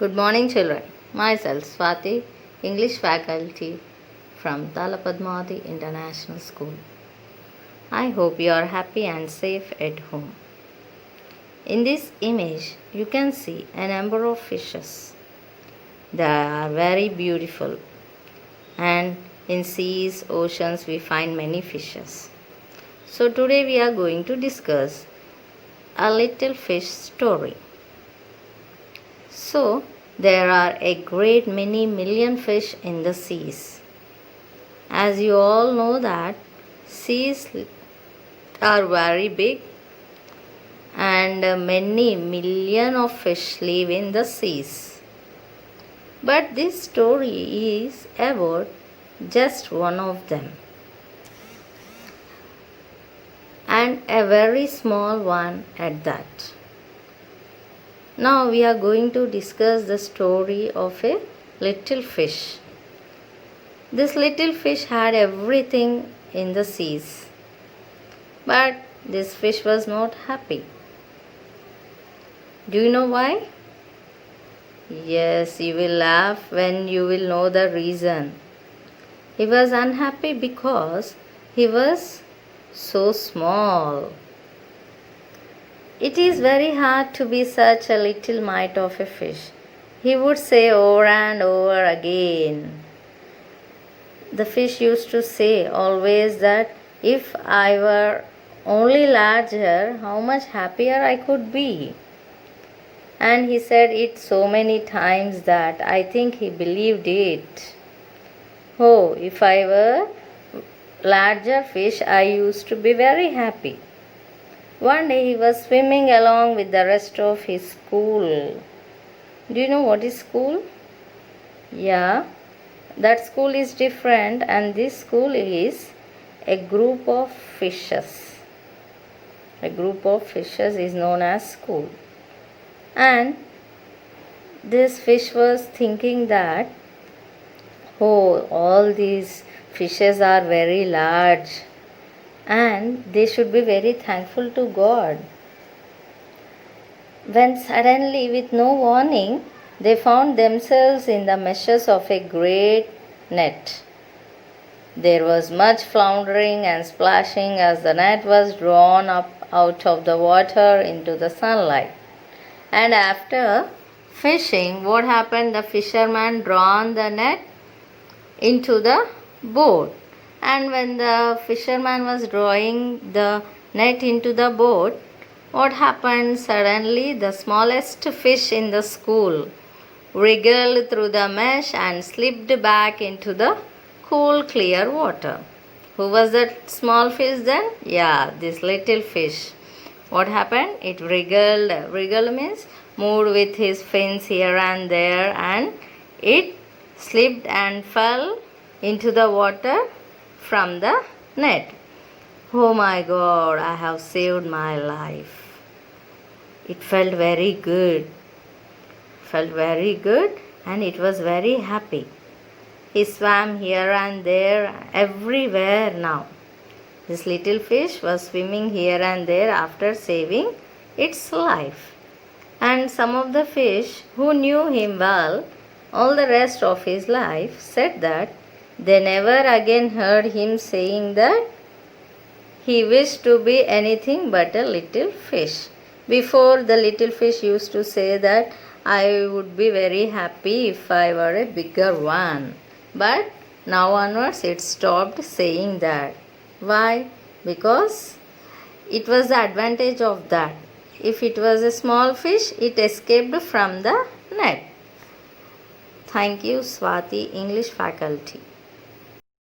Good morning, children. Myself, Swati, English faculty from Talapadmati International School. I hope you are happy and safe at home. In this image, you can see a number of fishes. They are very beautiful, and in seas, oceans, we find many fishes. So, today we are going to discuss a little fish story. So, there are a great many million fish in the seas. As you all know that seas are very big and many million of fish live in the seas. But this story is about just one of them, and a very small one at that. Now we are going to discuss the story of a little fish. This little fish had everything in the seas, but this fish was not happy. Do you know why? Yes, you will laugh when you will know the reason. He was unhappy because he was so small. It is very hard to be such a little mite of a fish, he would say over and over again. The fish used to say always that if I were only larger, how much happier I could be. And he said it so many times that I think he believed it. Oh, if I were larger fish, I used to be very happy. One day he was swimming along with the rest of his school. Do you know what is school? Yeah, that school is different, and this school is a group of fishes. A group of fishes is known as school. And this fish was thinking that, oh, all these fishes are very large and they should be very thankful to God. When suddenly, with no warning, they found themselves in the meshes of a great net. There was much floundering and splashing as the net was drawn up out of the water into the sunlight. And after fishing, what happened? The fisherman drawn the net into the boat. And when the fisherman was drawing the net into the boat, what happened? Suddenly, the smallest fish in the school wriggled through the mesh and slipped back into the cool, clear water. Who was that small fish then? Yeah, this little fish. What happened? It wriggled. Wriggle means moved with his fins here and there, and it slipped and fell into the water from the net. Oh my God, I have saved my life. It felt very good. And it was very happy. He swam here and there, everywhere now. This little fish was swimming here and there after saving its life. And some of the fish who knew him well all the rest of his life said that they never again heard him saying that he wished to be anything but a little fish. Before, the little fish used to say that I would be very happy if I were a bigger one. But now onwards it stopped saying that. Why? Because it was the advantage of that. If it was a small fish, it escaped from the net. Thank you, Swati, English faculty.